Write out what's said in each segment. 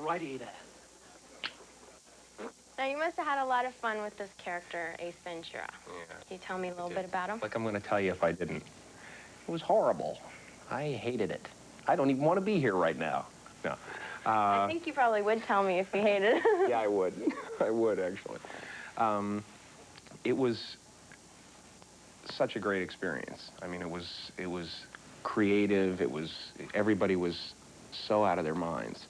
right, Ada. Now, you must have had a lot of fun with this character, Ace Ventura. Yeah. Can you tell me a little bit about him? Like I'm going to tell you if I didn't. It was horrible. I hated it. I don't even want to be here right now. No. I think you probably would tell me if you hated it. Yeah, I would. I would, actually. It was such a great experience. I mean, it was creative. Everybody was so out of their minds.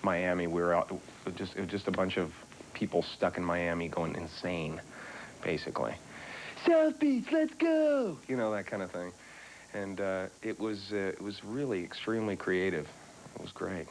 Miami, we were out, it was just a bunch of people stuck in Miami going insane, basically. South Beach, let's go! You know, that kind of thing. And it was really extremely creative. It was great.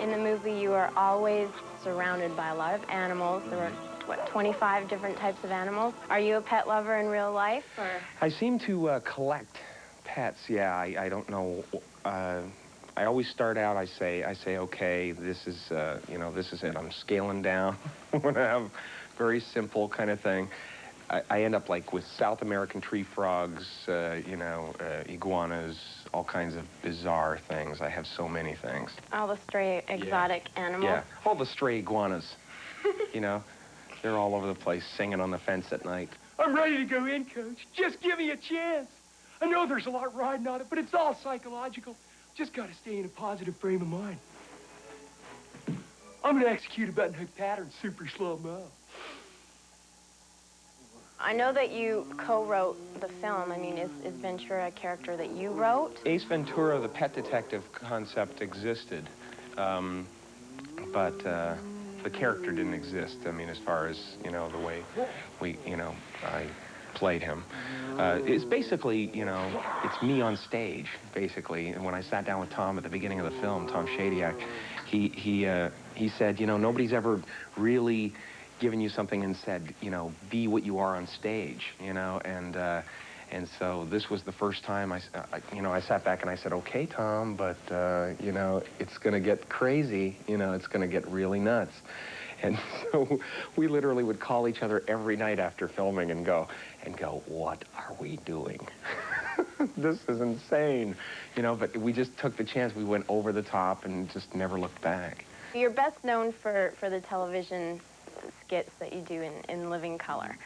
In the movie, you are always surrounded by a lot of animals. There were, what, 25 different types of animals? Are you a pet lover in real life, or? I seem to collect pets, yeah. I don't know. I always start out, I say, okay, this is, you know, this is it. I'm scaling down. I'm going to have very simple kind of thing. I end up like with South American tree frogs, you know, iguanas, all kinds of bizarre things. I have so many things. All the stray exotic animals? Yeah, all the stray iguanas, you know. They're all over the place singing on the fence at night. I'm ready to go in, Coach. Just give me a chance. I know there's a lot riding on it, but it's all psychological. Just got to stay in a positive frame of mind. I'm going to execute a button hook pattern super slow-mo. I know that you co-wrote the film. I mean, is Ventura a character that you wrote? Ace Ventura, the pet detective concept existed, but the character didn't exist. I mean, as far as, you know, the way I played him. It's basically, you know, it's me on stage, basically. And when I sat down with Tom at the beginning of the film, Tom Shadyac, he said, you know, nobody's ever really given you something and said, you know, be what you are on stage, you know, and so this was the first time I sat back and I said, okay, Tom, but, you know, it's going to get crazy, you know, it's going to get really nuts. And so we literally would call each other every night after filming and go, what are we doing? This is insane, you know, but we just took the chance. We went over the top and just never looked back. You're best known for the television skits that you do in living color.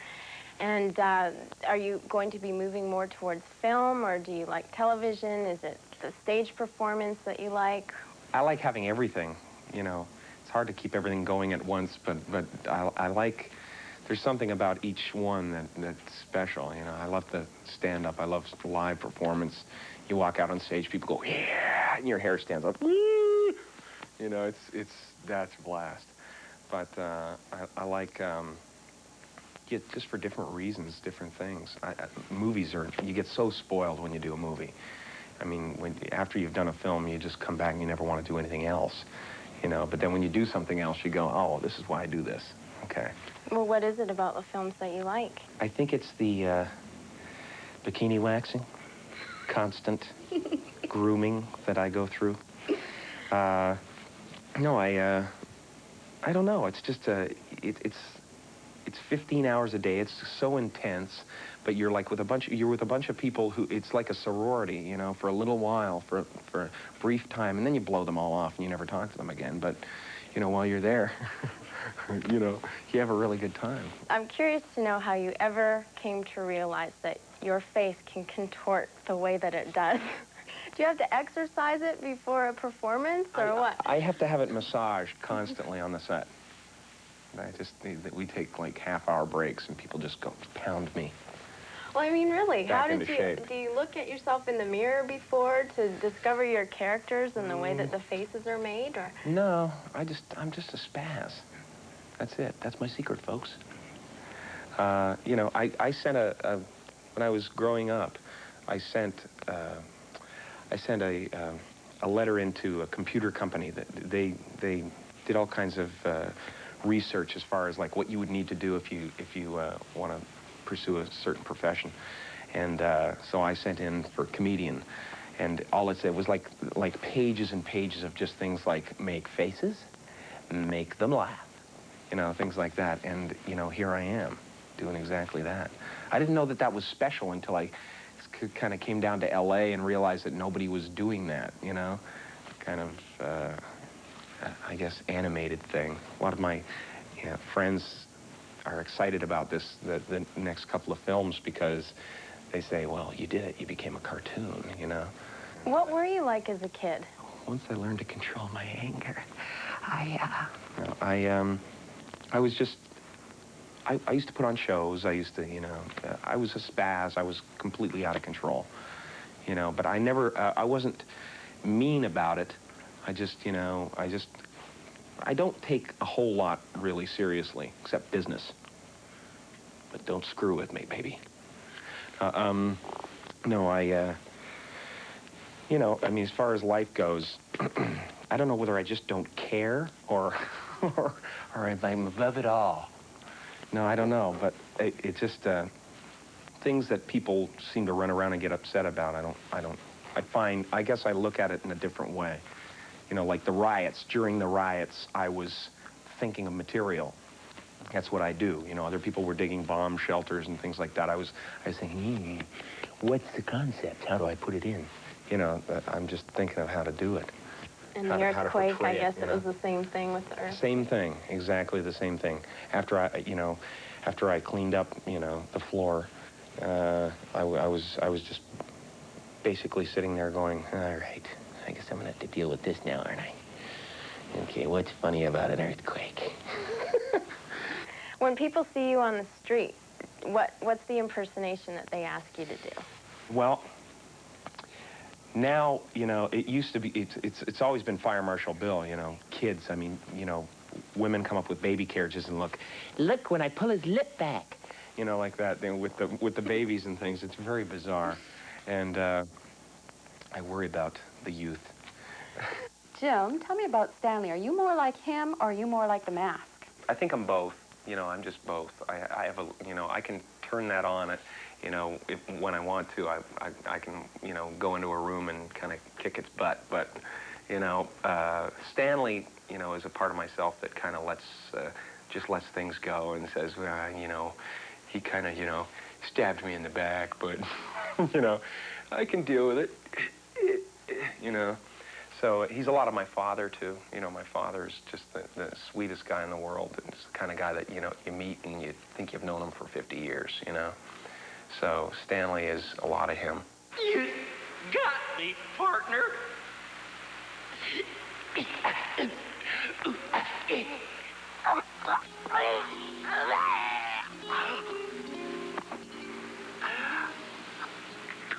And are you going to be moving more towards film, or do you like television? Is it the stage performance that you like? I like having everything, you know. It's hard to keep everything going at once, but I like, there's something about each one that's special, you know. I love the stand-up. I love live performance. You walk out on stage, people go, yeah, and your hair stands up. Woo! You know, that's a blast. But I like, just for different reasons, different things. Movies you get so spoiled when you do a movie. I mean, after you've done a film, you just come back and you never want to do anything else, you know. But then when you do something else, you go, oh, this is why I do this. Okay. Well, what is it about the films that you like? I think it's the bikini waxing, constant grooming that I go through. No, I don't know. It's just it's 15 hours a day. It's so intense, but you're like with a bunch of people who, it's like a sorority, you know, for a little while, for a brief time, and then you blow them all off and you never talk to them again. But, you know, while you're there, you know, you have a really good time. I'm curious to know how you ever came to realize that your face can contort the way that it does. Do you have to exercise it before a performance, or what? I have to have it massaged constantly on the set. We take like half-hour breaks and people just go pound me. Well, I mean, really, how did do you look at yourself in the mirror before to discover your characters and the way that the faces are made, or? No, I'm just a spaz. That's it. That's my secret, folks. You know, I sent when I was growing up, I sent a letter into a computer company that they did all kinds of research as far as like what you would need to do if you want to pursue a certain profession, and so I sent in for comedian, and all it said was like pages and pages of just things like make faces, make them laugh, you know, things like that. And, you know, here I am doing exactly that. I didn't know that that was special until I kind of came down to L.A. and realized that nobody was doing that, you know, kind of, I guess, animated thing. A lot of my friends are excited about this, the next couple of films, because they say, well, you did it, you became a cartoon, you know. What were you like as a kid? Once I learned to control my anger, I was just, I used to put on shows. I used to, you know, I was a spaz. I was completely out of control, you know, but I never, I wasn't mean about it. I just, you know, I don't take a whole lot really seriously, except business. But don't screw with me, baby. No, you know, I mean, as far as life goes, I don't know whether I just don't care or, or I'm above it all. No, I don't know, but it's just things that people seem to run around and get upset about. I guess I look at it in a different way. You know, like the riots. During the riots, I was thinking of material. That's what I do. You know, other people were digging bomb shelters and things like that. I was thinking, what's the concept? How do I put it in? You know, I'm just thinking of how to do it. And the earthquake, I guess it was the same thing with the earth. Same thing, exactly the same thing. After I cleaned up, you know, the floor, I was just basically sitting there going, all right, I guess I'm gonna have to deal with this now, aren't I? Okay, what's funny about an earthquake? When people see you on the street, what's the impersonation that they ask you to do? Well, now, you know, it used to be, it's always been Fire Marshal Bill, you know, kids, I mean, you know, women come up with baby carriages and look when I pull his lip back, you know, like that, you know, with the babies and things. It's very bizarre, and I worry about the youth. Jim, tell me about Stanley. Are you more like him, or are you more like the mask? I think I'm both. You know, I'm just both. I have a, you know, I can turn that on, you know, when I want to. I can, you know, go into a room and kind of kick its butt. But, you know, Stanley, you know, is a part of myself that kind of just lets things go and says, well, you know, he kind of, you know, stabbed me in the back, but, you know, I can deal with it, you know. So he's a lot of my father, too. You know, my father's just the sweetest guy in the world. It's the kind of guy that, you know, you meet and you think you've known him for 50 years, you know. So Stanley is a lot of him. You got me, partner.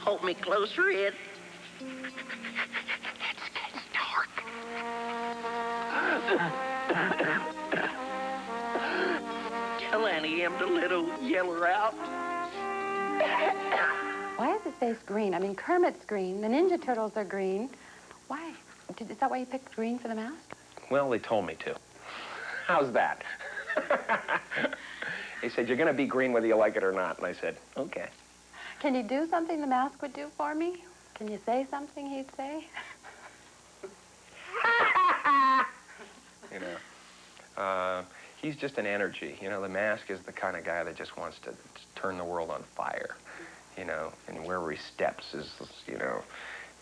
Hold me closer, Ed. It's dark. Tell Annie M to let old Yeller out. Why is his face green? I mean, Kermit's green. The Ninja Turtles are green. Why? Is that why you picked green for the mask? Well, they told me to. How's that? They said, you're going to be green whether you like it or not. And I said, okay. Can you do something the mask would do for me? Can you say something he'd say? You know, he's just an energy. You know, the mask is the kind of guy that just wants to turn the world on fire, you know, and wherever he steps is, you know,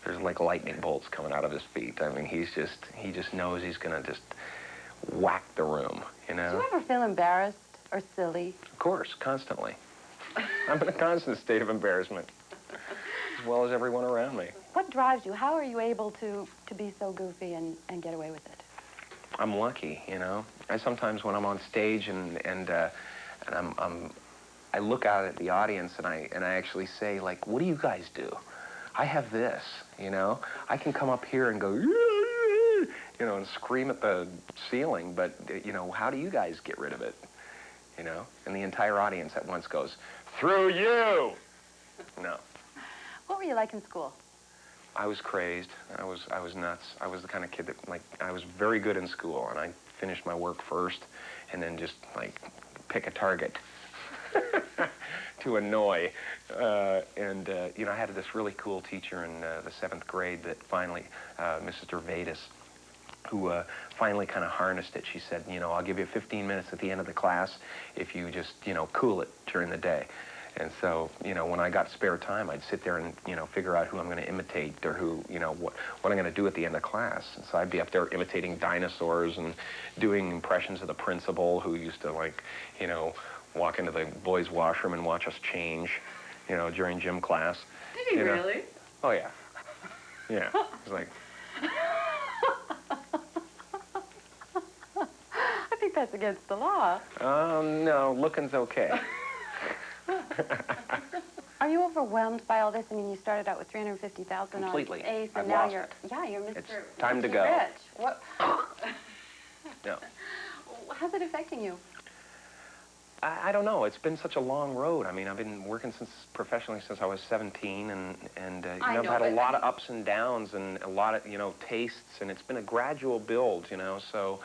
there's like lightning bolts coming out of his feet. I mean, he just knows he's going to just whack the room, you know. Do you ever feel embarrassed or silly? Of course, constantly. I'm in a constant state of embarrassment, as well as everyone around me. What drives you? How are you able to be so goofy and get away with it? I'm lucky, you know. I sometimes, when I'm on stage and I look out at the audience and I actually say, like, what do you guys do? I have this, you know. I can come up here and go, you know, and scream at the ceiling, but, you know, how do you guys get rid of it? You know, and the entire audience at once goes, through you! No. What were you like in school? I was crazed. I was nuts. I was the kind of kid that, like, I was very good in school, and I finished my work first, and then just, like, pick a target to annoy. You know, I had this really cool teacher in the 7th grade that finally, Mrs. Gervais, who finally kind of harnessed it. She said, you know, I'll give you 15 minutes at the end of the class if you just, you know, cool it during the day. And so, you know, when I got spare time, I'd sit there and, you know, figure out who I'm going to imitate or who, you know, what I'm going to do at the end of class. And so I'd be up there imitating dinosaurs and doing impressions of the principal who used to, like, you know, walk into the boys' washroom and watch us change, you know, during gym class. Did he really? Oh, yeah. Yeah. It was like... I think that's against the law. No, looking's okay. Are you overwhelmed by all this? I mean, you started out with $350,000 on Completely. Ace, and I've now lost you're, it. yeah, you're Mr. It's time to Mr. go. Rich. What? No. How's it affecting you? I don't know. It's been such a long road. I mean, I've been working professionally since I was 17, and you know, I've had a lot of ups and downs and a lot of, you know, tastes, and it's been a gradual build, you know, so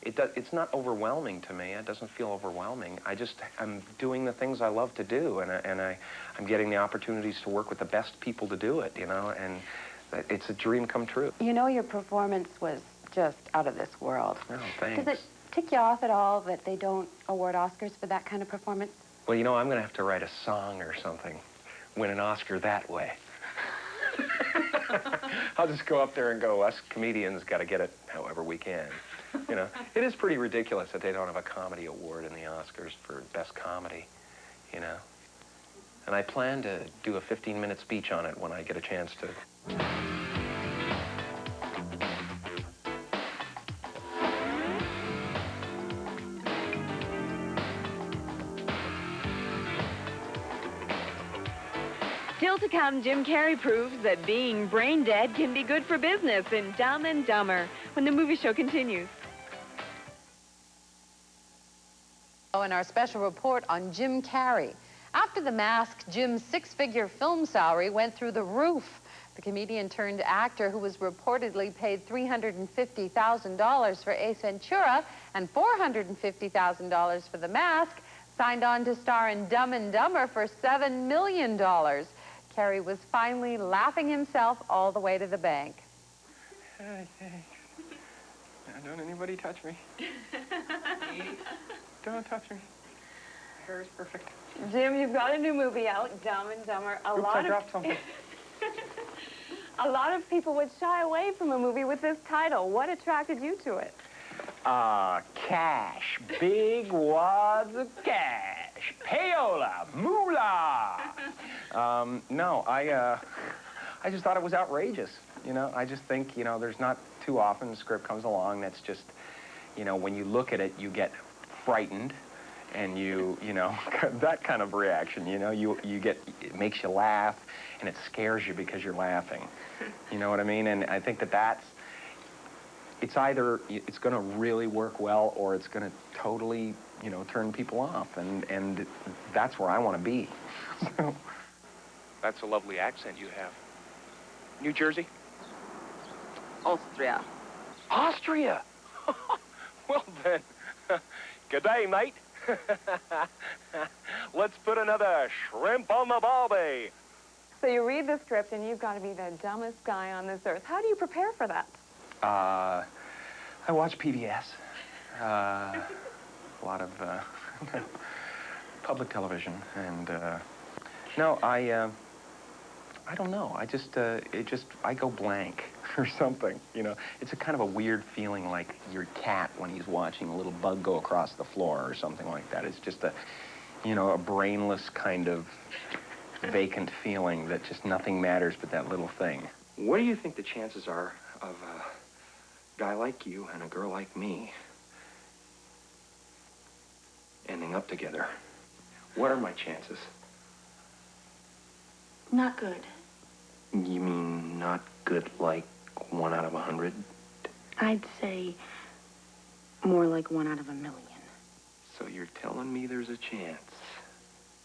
it's not overwhelming to me. It doesn't feel overwhelming. I'm doing the things I love to do, and I'm getting the opportunities to work with the best people to do it, you know, and it's a dream come true. You know, your performance was just out of this world. Oh, thanks. Does it tick you off at all that they don't award Oscars for that kind of performance? Well, you know, I'm going to have to write a song or something, win an Oscar that way. I'll just go up there and go, us comedians got to get it however we can. You know, it is pretty ridiculous that they don't have a comedy award in the Oscars for best comedy, you know. And I plan to do a 15-minute speech on it when I get a chance to. Still to come, Jim Carrey proves that being brain dead can be good for business in Dumb and Dumber when the movie show continues. In our special report on Jim Carrey. After The Mask, Jim's six-figure film salary went through the roof. The comedian turned actor, who was reportedly paid $350,000 for Ace Ventura and $450,000 for The Mask, signed on to star in Dumb and Dumber for $7 million. Carrey was finally laughing himself all the way to the bank. Hey, thanks. Don't anybody touch me. Don't touch me. My hair is perfect. Jim, you've got a new movie out, Dumb and Dumber. Oops, I dropped something. A lot of people would shy away from a movie with this title. What attracted you to it? Cash. Big wads of cash. Payola. Moolah. No, I just thought it was outrageous. You know, I just think, you know, there's not too often a script comes along that's just, you know, when you look at it, you get frightened, and you know, that kind of reaction, you know, you get, it makes you laugh, and it scares you because you're laughing. You know what I mean? And I think it's either it's going to really work well, or it's going to totally, you know, turn people off, and that's where I want to be. So. That's a lovely accent you have. New Jersey? Austria. Austria? Well then, good day, mate. Let's put another shrimp on the barbie. So you read the script, and you've got to be the dumbest guy on this earth. How do you prepare for that? I watch PBS. A lot of public television, and no, I don't know. I go blank or something, you know. It's a kind of a weird feeling, like your cat when he's watching a little bug go across the floor or something like that. It's just a, you know, a brainless kind of vacant feeling that just nothing matters but that little thing. What do you think the chances are of a guy like you and a girl like me ending up together? What are my chances? Not good. You mean not good like 1 out of 100? I'd say more like 1 out of 1,000,000. So you're telling me there's a chance?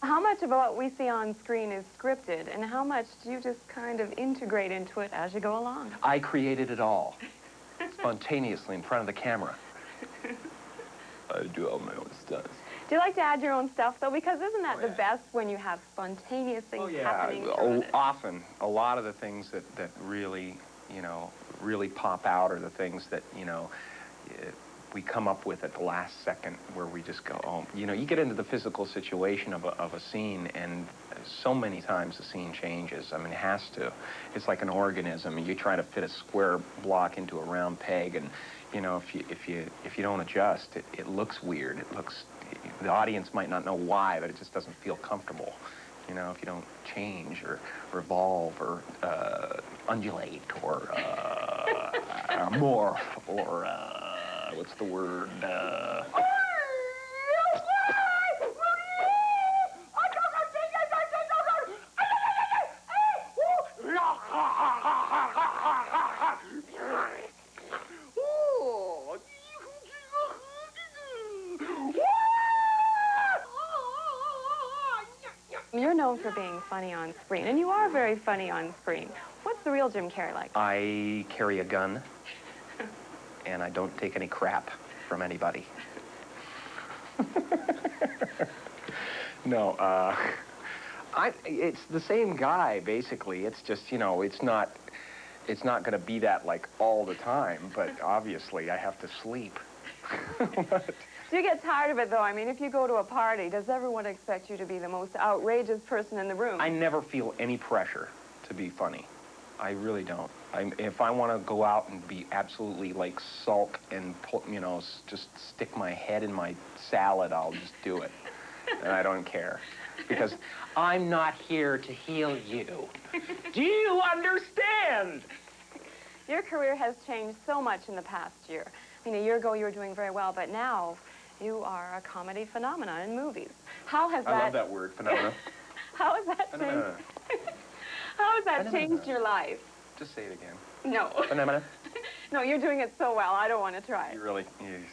How much of what we see on screen is scripted, and how much do you just kind of integrate into it as you go along? I created it all, spontaneously in front of the camera. I do all my own stunts. Do you like to add your own stuff, though? Because isn't that the best when you have spontaneous things happening? Often. A lot of the things that really, you know, really pop out are the things that, you know, we come up with at the last second, where we just go, oh, you know, you get into the physical situation of a scene, and so many times the scene changes. I mean, it has to. It's like an organism. You try to fit a square block into a round peg, and you know, if you don't adjust, it looks weird. The audience might not know why, but it just doesn't feel comfortable. You know, if you don't change or revolve or undulate or morph or what's the word? You're known for being funny on screen, and you are very funny on screen. What's the real Jim Carrey like? I carry a gun, and I don't take any crap from anybody. No, it's the same guy, basically. It's just, you know, it's not going to be that, like, all the time, but obviously I have to sleep. Do you get tired of it, though? I mean, if you go to a party, does everyone expect you to be the most outrageous person in the room? I never feel any pressure to be funny. I really don't. If I want to go out and be absolutely, like, sulk and, you know, just stick my head in my salad, I'll just do it. And I don't care. Because I'm not here to heal you. Do you understand? Your career has changed so much in the past year. I mean, a year ago you were doing very well, but now you are a comedy phenomenon in movies. How has that... I love that word, phenomena. How has that changed? How has that changed your life? Just say it again. No. Phenomena? No, you're doing it so well. I don't want to try it. It's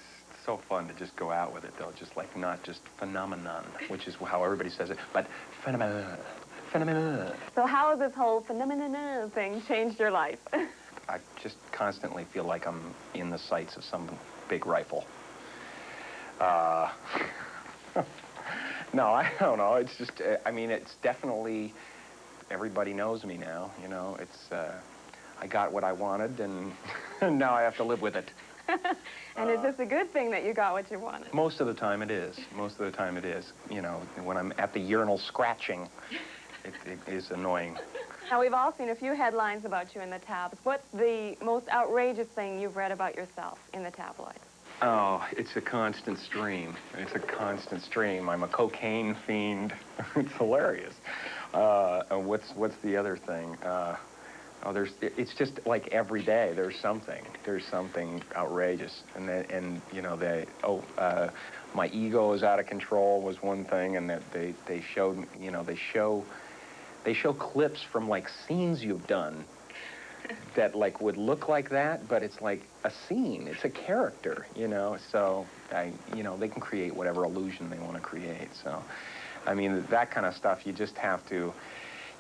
so fun to just go out with it, though. Just like, not just phenomenon, which is how everybody says it, but phenomena. Phenomena. So how has this whole phenomenon thing changed your life? I just constantly feel like I'm in the sights of some big rifle. No, I don't know. It's just, I mean, it's definitely, everybody knows me now, you know. It's, I got what I wanted, and now I have to live with it. And is this a good thing that you got what you wanted? Most of the time it is. Most of the time it is. You know, when I'm at the urinal scratching, it is annoying. Now, we've all seen a few headlines about you in the tabs. What's the most outrageous thing you've read about yourself in the tabloids? Oh, it's a constant stream. It's a constant stream. I'm a cocaine fiend. It's hilarious. And what's the other thing? It's just like every day there's something outrageous. And you know, my ego is out of control was one thing, and that they showed, you know, they show clips from, like, scenes you've done that, like, would look like that, but it's like a scene. It's a character, you know? So, you know, they can create whatever illusion they want to create. So, I mean, that kind of stuff, you just have to...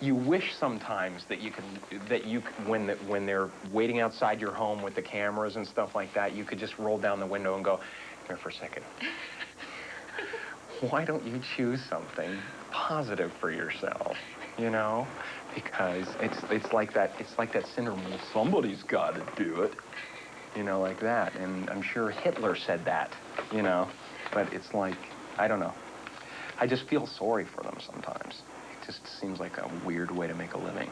You wish sometimes that when they're waiting outside your home with the cameras and stuff like that, you could just roll down the window and go, here for a second. Why don't you choose something positive for yourself? You know, because it's like that syndrome. Well, somebody's got to do it, you know, like that. And I'm sure Hitler said that, you know. But it's like, I don't know. I just feel sorry for them sometimes. It just seems like a weird way to make a living.